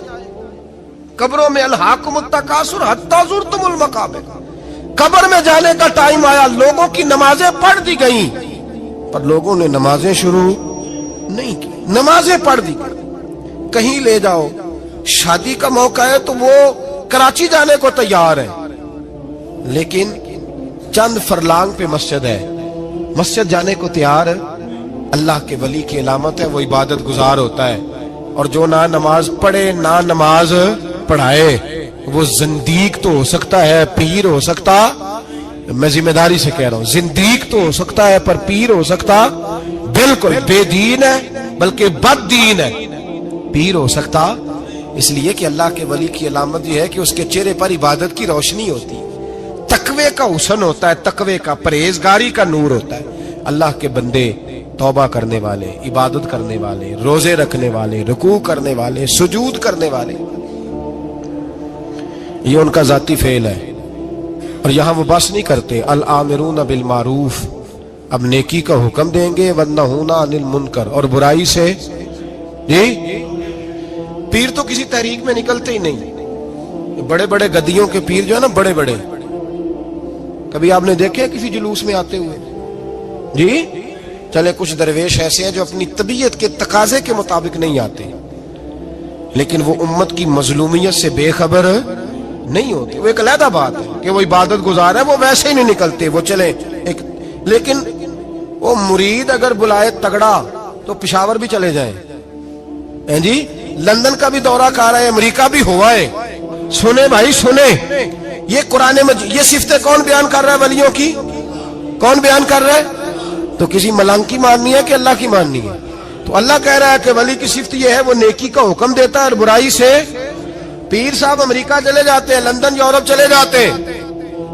[SPEAKER 1] قبروں میں الہاکم التکاثر حتی زرتم المقابر، قبر میں جانے کا ٹائم آیا، لوگوں کی نمازیں پڑھ دی گئیں پر لوگوں نے نمازیں شروع نہیں کی، نمازیں پڑھ دی گئیں۔ کہیں لے جاؤ، شادی کا موقع ہے تو وہ کراچی جانے کو تیار ہے، لیکن چند فرلانگ پہ مسجد ہے، مسجد جانے کو تیار ہے۔ اللہ کے ولی کی علامت ہے وہ عبادت گزار ہوتا ہے، اور جو نہ نماز پڑھے نہ نماز پڑھائے وہ زندیق تو ہو سکتا ہے، پیر ہو سکتا، میں ذمہ داری سے کہہ رہا ہوں زندیق تو ہو سکتا ہے پر پیر ہو سکتا بالکل بے دین ہے، بلکہ بد دین ہے، پیر ہو سکتا۔ اس لیے کہ اللہ کے ولی کی علامت یہ ہے کہ اس کے چہرے پر عبادت کی روشنی ہوتی، تقوی کا حسن ہوتا ہے، تقوی کا، پرہیزگاری کا نور ہوتا ہے۔ اللہ کے بندے توبہ کرنے والے، عبادت کرنے والے، روزے رکھنے والے، رکوع کرنے والے، سجود کرنے والے، یہ ان کا ذاتی فعل ہے۔ اور یہاں وہ بس نہیں کرتے، الآمرون بالمعروف، اب نیکی کا حکم دیں گے، والنہون عن المنکر، اور برائی سے۔ جی پیر تو کسی تحریک میں نکلتے ہی نہیں، بڑے بڑے گدیوں کے پیر جو ہے نا، بڑے بڑے، کبھی آپ نے دیکھے کسی جلوس میں آتے ہوئے؟ جی چلے کچھ درویش ایسے ہیں جو اپنی طبیعت کے تقاضے کے مطابق نہیں آتے، لیکن وہ امت کی مظلومیت سے بے خبر نہیں ہوتے، وہ ایک علیحدہ بات ہے کہ وہ عبادت گزار ہے، وہ ویسے ہی نہیں نکلتے، وہ چلے ایک، لیکن وہ مرید اگر بلائے تگڑا تو پشاور بھی چلے جائیں، جی لندن کا بھی دورہ کر رہے ہیں، امریکہ بھی ہوا ہے، سنیں بھائی سنیں، یہ قرآن مجید، یہ صفتیں کون بیان کر رہا ہے ولیوں کی؟ کون بیان کر رہا ہے؟ تو کسی ملنگ کی ماننی ہے کہ اللہ کی ماننی ہے؟ تو اللہ کہہ رہا ہے کہ ولی کی صفت یہ ہے وہ نیکی کا حکم دیتا ہے اور برائی سے۔ پیر صاحب امریکہ چلے جاتے ہیں، لندن یورپ چلے جاتے ہیں،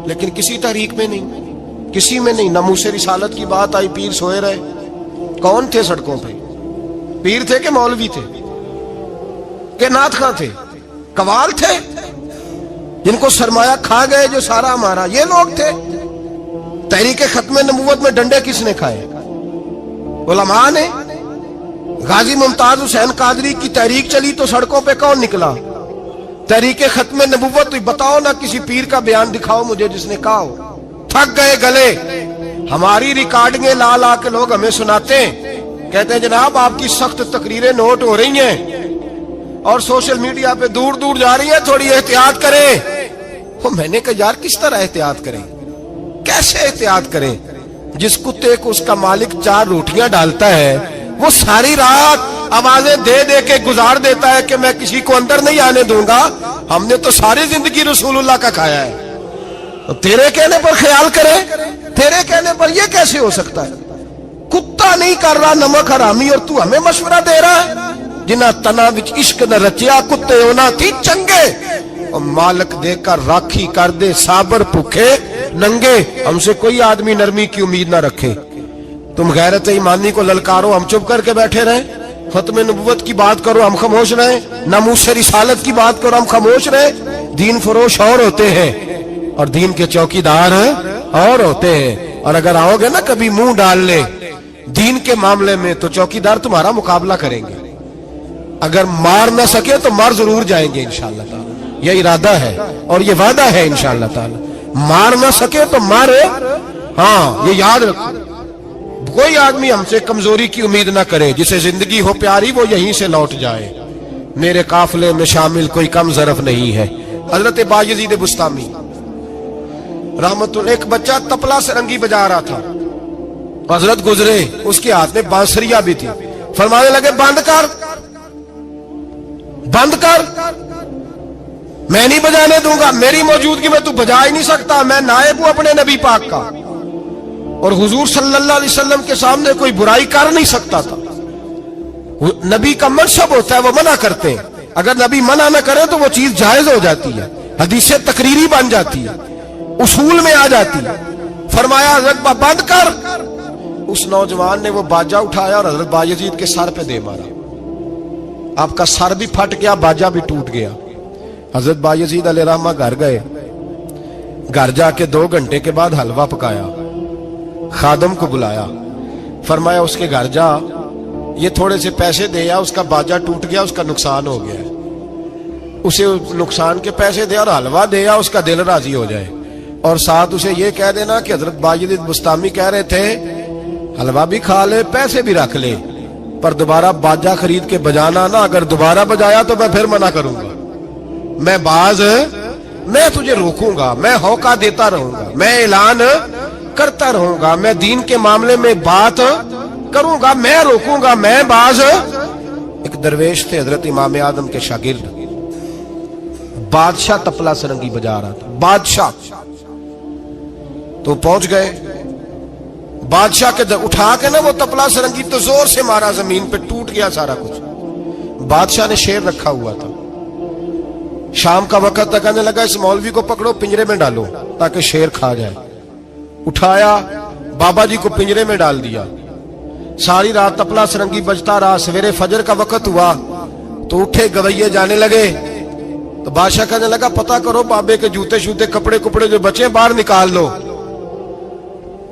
[SPEAKER 1] لیکن کسی تحریک میں نہیں، کسی میں نہیں۔ ناموس رسالت کی بات آئی، پیر سوئے رہے۔ کون تھے سڑکوں پہ؟ پیر تھے کہ مولوی تھے کہ نعت خواں تھے؟ قوال تھے جن کو سرمایہ کھا گئے جو سارا ہمارا، یہ لوگ تھے؟ تحریک ختم نبوت میں ڈنڈے کس نے کھائے؟ علماء نے۔ غازی ممتاز حسین قادری کی تحریک چلی تو سڑکوں پہ کون نکلا؟ تحریک ختم نبوت۔ بتاؤ نا کسی پیر کا بیان دکھاؤ مجھے جس نے کہا ہو۔ تھک گئے گلے، ہماری ریکارڈنگیں لا لا کے لوگ ہمیں سناتے ہیں، کہتے ہیں جناب آپ کی سخت تقریریں نوٹ ہو رہی ہیں اور سوشل میڈیا پہ دور دور جا رہی ہیں، تھوڑی احتیاط کریں۔ وہ میں نے کہا یار کس طرح احتیاط کریں، کیسے احتیاط کریں؟ جس کتے کو اس کا مالک 4 روٹیاں ڈالتا ہے وہ ساری رات آوازیں دے دے کے گزار دیتا ہے کہ میں کسی کو اندر نہیں آنے دوں گا۔ ہم نے تو ساری زندگی رسول اللہ کا کھایا ہے، تو تیرے کہنے پر خیال کرے، تیرے کہنے پر یہ کیسے ہو سکتا ہے؟ کتا نہیں کر رہا نمک حرامی اور تو ہمیں مشورہ دے رہا ہے؟ جنہ تنا وچ عشق نہ رچیا کتے ہونا تھی چنگے، اور مالک دے کر راکھی کر دے صابر بھوکے ننگے۔ ہم سے کوئی آدمی نرمی کی امید نہ رکھے، تم غیرت ایمانی کو للکارو، ہم چپ کر کے بیٹھے رہیں؟ खत्म नबूवत की बात करो हम खामोश रहे, नामूस रिसालत की बात करो हम खामोश रहे। दीन फरोश और होते हैं और दीन के चौकीदार और होते हैं। और अगर आओगे ना कभी मुंह डाल ले दीन के मामले में तो चौकीदार तुम्हारा मुकाबला करेंगे। अगर मार ना सके तो मार जरूर जाएंगे इंशाअल्लाह ताला। ये इरादा है और ये वादा है इंशाअल्लाह ताला। मार ना सके तो मारे, हाँ ये याद रखो। कोई आदमी हमसे कमजोरी की उम्मीद ना करे, जिसे जिंदगी हो प्यारी वो यहीं से लौट जाए। मेरे काफले में शामिल कोई कम ज़रफ नहीं है। हजरत बायजीद बुस्तामी रहमतुल्लाह, एक बच्चा तबला सरंगी बजा रहा था, हजरत गुजरे, उसके हाथ में बांसुरिया भी थी। फरमाने लगे बंद कर, बंद कर, मैं नहीं बजाने दूंगा, मेरी मौजूदगी में तू बजा ही नहीं सकता, मैं नायब हूं अपने नबी पाक का और हुजूर सल्लल्लाहु अलैहि वसल्लम के सामने कोई बुराई कर नहीं सकता था। नबी का मनसब होता है, वो मना करते हैं। अगर नबी मना न करे तो वो चीज जायज हो जाती है, हदीसें तकरीरी बन जाती है, उसूल में आ जाती है। फरमाया हजरत बंद कर। उस नौजवान ने वो बाजा उठाया और हजरत बायजीद के सर पे दे मारा। आपका सर भी फट गया, बाजा भी टूट गया। हजरत बायजीद अलैहिर्रहमा घर गए। घर जाके 2 घंटे के बाद हलवा पकाया, खादम को बुलाया, फरमाया उसके घर जा, ये थोड़े से पैसे दे या, उसका बाजा टूट गया, उसका नुकसान हो गया, उसे नुकसान के पैसे दे और हलवा दे या, उसका दिल राजी हो जाए। और साथ उसे ये कह देना कि हजरत बायजीद बुस्तामी कह रहे थे हलवा भी खा ले पैसे भी रख ले, पर दोबारा बाजा खरीद के बजाना ना, अगर दोबारा बजाया तो मैं फिर मना करूंगा। मैं तुझे रोकूंगा, मैं होका देता रहूंगा, मैं ऐलान करता रहूंगा, मैं दीन के मामले में बात करूंगा, मैं रोकूंगा, मैं बाज। एक दरवेश थे हजरत इमाम आदम के शागिर्द, बादशाह तबला सरंगी बजा रहा था, बादशाह। तो पहुंच गए, बादशाह के उठा के ना वो तबला सरंगी तो जोर से मारा, जमीन पे टूट गया सारा कुछ। बादशाह ने शेर रखा हुआ था, शाम का वक्त तक कहने लगा इस मौलवी को पकड़ो पिंजरे में डालो ताकि शेर खा जाए। उठाया, बाबा जी को पिंजरे में डाल दिया। सारी रात तबला सरंगी बजता रहा। सवेरे फजर का वक्त हुआ तो उठे गवैये जाने लगे। तो बादशाह कहने लगा पता करो बाबे के जूते शूते कपड़े कुपड़े जो बचे बाहर निकाल लो।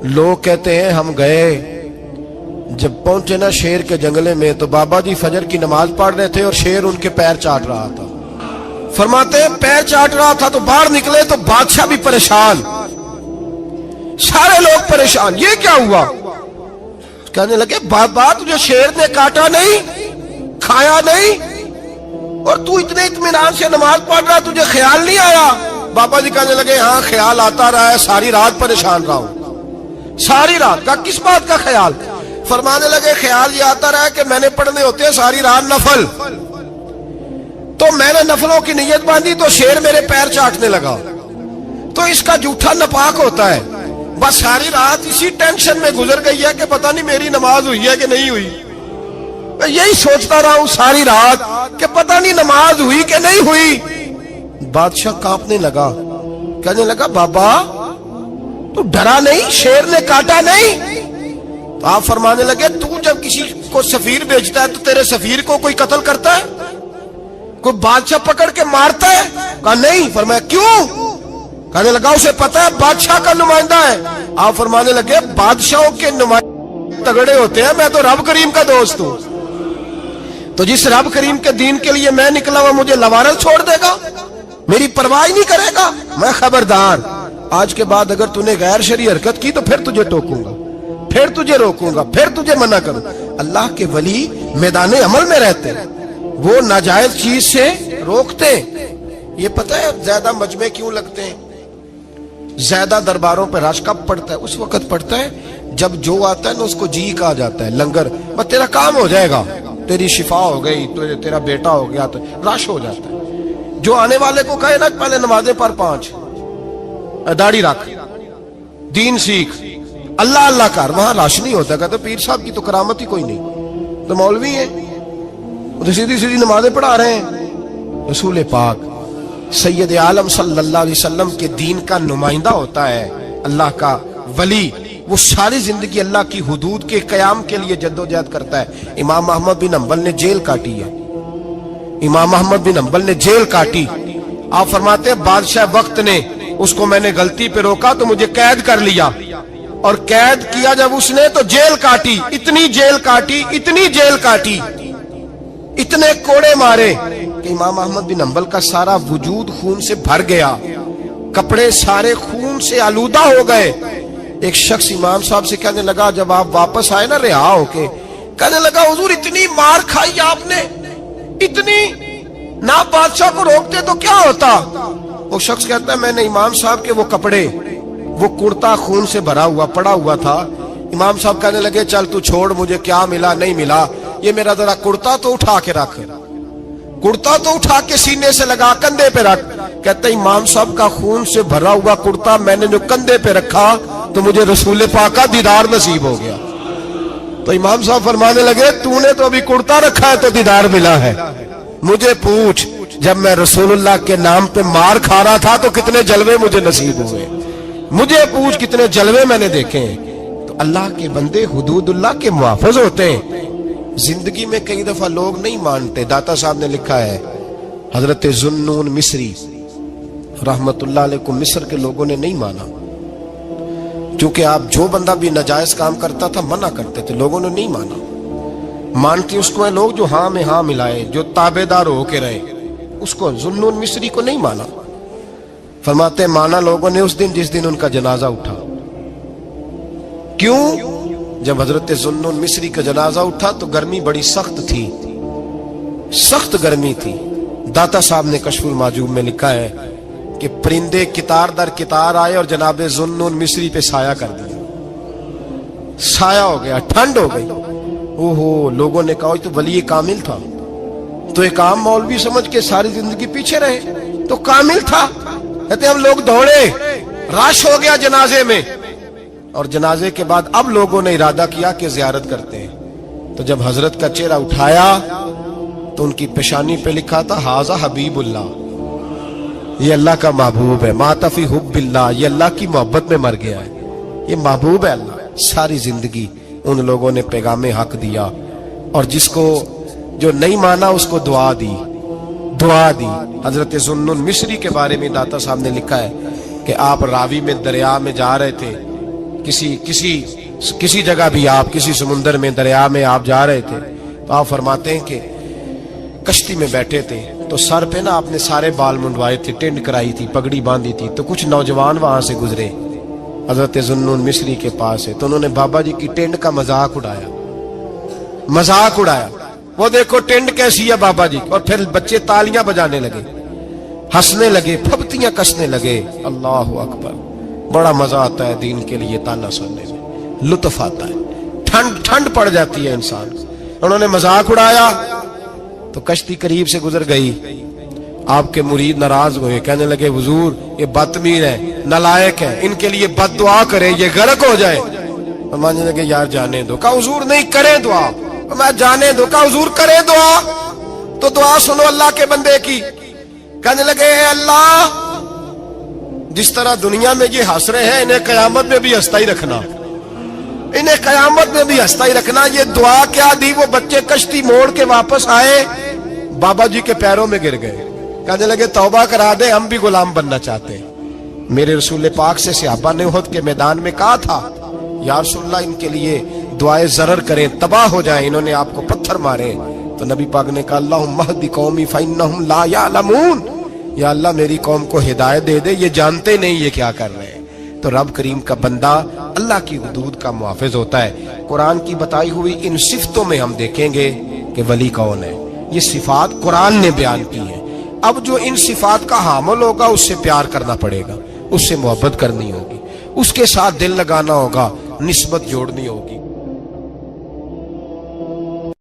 [SPEAKER 1] लोग कहते हैं हम गए, जब पहुंचे ना शेर के जंगले में तो बाबा जी फजर की नमाज पढ़ रहे थे और शेर उनके पैर चाट रहा था। फरमाते हैं पैर चाट रहा था तो बाहर निकले तो बादशाह भी परेशान, सारे लोग परेशान, ये क्या हुआ? कहने लगे बाबा तुझे शेर ने काटा नहीं, खाया नहीं, और तू इतने इत्मीनान से नमाज पढ़ रहा, तुझे ख्याल नहीं आया? बाबा जी कहने लगे हाँ ख्याल आता रहा है, सारी रात परेशान रहा हूं। सारी रात का किस बात का ख्याल? फरमाने लगे ख्याल ये आता रहा कि मैंने पढ़ने होते हैं सारी रात नफल, तो मैंने नफलों की नीयत बांधी तो शेर मेरे पैर चाटने लगा, तो इसका जूठा नपाक होता है। बस सारी रात इसी टेंशन में गुजर गई है कि पता नहीं मेरी नमाज हुई है कि नहीं हुई। मैं यही सोचता रहा हूं सारी रात कि पता नहीं नमाज हुई कि नहीं हुई। बादशाह कांपने लगा, कहने लगा बाबा तू डरा नहीं, शेर ने काटा नहीं? तो आप फरमाने लगे तू जब किसी को सफीर भेजता है तो तेरे सफीर को कोई कत्ल करता है, कोई बादशाह पकड़ के मारता है? कहा नहीं। फरमाया क्यों? कहने लगा उसे पता है बादशाह का नुमाइंदा है। आप फरमाने लगे बादशाहों के नुमाइंदे तगड़े होते हैं, मैं तो रब करीम का दोस्त हूं, तो जिस रब करीम के दीन के लिए मैं निकला हुआ मुझे लवारस छोड़ देगा, मेरी परवाह नहीं करेगा? मैं खबरदार, आज के बाद अगर तूने गैर शरई हरकत की तो फिर तुझे टोकूंगा, फिर तुझे रोकूंगा, फिर तुझे मना करूं। अल्लाह के वली मैदान अमल में रहते हैं, वो नाजायज चीज से रोकते। ये पता है ज्यादा मजमे क्यों लगते हैं, ज्यादा दरबारों पर रश कब पड़ता है? उस वक्त पड़ता है जब जो आता है ना उसको जी कहा जाता है, लंगर, बस तेरा काम हो जाएगा, तेरी शिफा हो गई, तेरा बेटा हो गया, तो रश हो जाता है। जो आने वाले को कहे ना पहले नमाजें पर 5, दाढ़ी रख, दीन सीख, अल्लाह अल्लाह कर, वहां रश नहीं होता। कहते पीर साहब की तो करामत ही कोई नहीं, तो मौलवी है, तो सीधी सीधी नमाजें पढ़ा रहे हैं। रसूल पाक सैयद आलम सल्लल्लाहु अलैहि वसल्लम के दीन का नुमाइंदा होता है अल्लाह का वली, وہ ساری زندگی اللہ کی حدود کے قیام کے لیے جدوجہد کرتا ہے۔ امام احمد بن حنبل نے جیل کاٹی ہے، امام احمد بن حنبل نے جیل کاٹی۔ آپ فرماتے ہیں بادشاہ وقت نے اس کو، میں نے غلطی پہ روکا تو مجھے قید کر لیا، اور قید کیا جب اس نے تو جیل کاٹی، اتنی جیل کاٹی، اتنی جیل کاٹی، اتنے کوڑے مارے کہ امام احمد بن حنبل کا سارا وجود خون سے بھر گیا، کپڑے سارے خون سے آلودہ ہو گئے۔ ایک شخص امام صاحب سے کہنے لگا جب آپ واپس آئے نا رہا ہو کے، کہنے لگا حضور اتنی مار کھائی آپ نے، اتنی، نہ بادشاہ کو روکتے تو کیا ہوتا؟ وہ شخص کہتا ہے میں نے امام صاحب کے وہ کپڑے، وہ کرتا خون سے بھرا ہوا پڑا ہوا تھا، امام صاحب کہنے لگے چل تو چھوڑ، مجھے کیا ملا نہیں ملا، یہ میرا ذرا کرتا تو اٹھا کے رکھ، کرتا تو اٹھا کے سینے سے لگا کندھے پہ رکھ۔ کہتے ہیں امام صاحب کا خون سے بھرا ہوا کرتا میں نے جو کندھے پہ رکھا تو مجھے رسول پاک کا دیدار نصیب ہو گیا۔ تو امام صاحب فرمانے لگے تو نے تو ابھی کرتا رکھا ہے تو دیدار ملا ہے، مجھے پوچھ جب میں رسول اللہ کے نام پہ مار کھا رہا تھا تو کتنے جلوے مجھے نصیب ہوئے، مجھے پوچھ کتنے جلوے میں نے دیکھے ہیں۔ تو اللہ کے بندے حدود اللہ کے محافظ ہوتے ہیں۔ زندگی میں کئی دفعہ لوگ نہیں مانتے، داتا صاحب نے لکھا ہے حضرت ذوالنون مصری رحمت اللہ علیہ کو مصر کے لوگوں نے نہیں مانا، چونکہ آپ جو بندہ بھی ناجائز کام کرتا تھا منع کرتے تھے، لوگوں نے نہیں مانا۔ مانتے اس کو ہیں لوگ جو ہاں میں ہاں ملائے، جو تابع دار ہو کے رہے، اس کو ذوالنون مصری کو نہیں مانا۔ فرماتے مانا لوگوں نے اس دن جس دن ان کا جنازہ اٹھا۔ کیوں؟ جب حضرت ذوالنون مصری کا جنازہ اٹھا تو گرمی بڑی سخت تھی، سخت گرمی تھی۔ داتا صاحب نے کشف المحجوب میں لکھا ہے کہ پرندے کتار در کتار آئے اور جناب ذوالنون مصری پہ سایہ کر دیا، سایہ ہو گیا، ٹھنڈ ہو گئی۔ اوہو، لوگوں نے کہا تو ولی کامل تھا، تو ایک عام مولوی سمجھ کے ساری زندگی پیچھے رہے، تو کامل تھا۔ کہتے ہم لوگ دوڑے، رش ہو گیا جنازے میں، اور جنازے کے بعد اب لوگوں نے ارادہ کیا کہ زیارت کرتے ہیں۔ تو جب حضرت کا چہرہ اٹھایا تو ان کی پیشانی پہ لکھا تھا ھذا حبیب اللہ، یہ اللہ کا محبوب ہے، مات فی حب اللہ، یہ اللہ کی محبت میں مر گیا ہے، یہ محبوب ہے اللہ۔ ساری زندگی ان لوگوں نے پیغام حق دیا، اور جس کو جو نہیں مانا اس کو دعا دی، دعا دی۔ حضرت ذوالنون مصری کے بارے میں داتا صاحب نے لکھا ہے کہ آپ راوی میں دریا میں جا رہے تھے، کسی جگہ بھی آپ کسی سمندر میں دریا میں آپ جا رہے تھے، تو آپ فرماتے ہیں کہ کشتی میں بیٹھے تھے تو سر پہ نا آپ نے سارے بال منڈوائے تھے، ٹینڈ کرائی تھی، پگڑی باندھی تھی، تو کچھ نوجوان وہاں سے گزرے حضرت ذوالنون مصری کے پاس ہے، تو انہوں نے بابا جی کی ٹینڈ کا مذاق اڑایا، مذاق اڑایا، وہ دیکھو ٹینڈ کیسی ہے بابا جی، اور پھر بچے تالیاں بجانے لگے، ہنسنے لگے، پھپتیاں کسنے لگے۔ اللہ اکبر، بڑا مزہ آتا ہے دین کے لیے تانا سننے میں، لطف آتا ہے، ٹھنڈ پڑ جاتی ہے انسان کو۔ انہوں نے مذاق اڑایا تو کشتی قریب سے گزر گئی، آپ کے مرید ناراض ہوئے، کہنے لگے حضور یہ بدتمیز ہے، نالائق ہے، ان کے لیے بد دعا کرے، یہ غرق ہو جائے۔ فرمانے لگے یار جانے دو۔ کہا حضور نہیں، کرے دعا۔ میں جانے دو۔ کہا حضور کرے دعا، تو دعا سنو اللہ کے بندے کی۔ کہنے لگے اے اللہ، جس طرح دنیا میں یہ ہنس رہے ہیں انہیں قیامت میں بھی ہنستا ہی رکھنا، انہیں قیامت میں بھی ہنستا ہی رکھنا۔ یہ دعا کیا دی؟ وہ بچے کشتی موڑ کے واپس آئے، بابا جی کے پیروں میں گر گئے، کہنے لگے توبہ کرا دے، ہم بھی غلام بننا چاہتے ہیں۔ میرے رسول پاک سے صحابہ نے احد کے میدان میں کہا تھا یا رسول اللہ ان کے لیے دعائے ضرر کریں، تباہ ہو جائیں، انہوں نے آپ کو پتھر مارے، تو نبی پاک نے کہا اللہم اہد قومی فانہم لا یعلمون، یا اللہ میری قوم کو ہدایت دے دے، یہ جانتے نہیں یہ کیا کر رہے ہیں۔ تو رب کریم کا بندہ اللہ کی حدود کا محافظ ہوتا ہے۔ قرآن کی بتائی ہوئی ان صفتوں میں ہم دیکھیں گے کہ ولی کون ہے، یہ صفات قرآن نے بیان کی ہیں۔ اب جو ان صفات کا حامل ہوگا اس سے پیار کرنا پڑے گا، اس سے محبت کرنی ہوگی، اس کے ساتھ دل لگانا ہوگا، نسبت جوڑنی ہوگی۔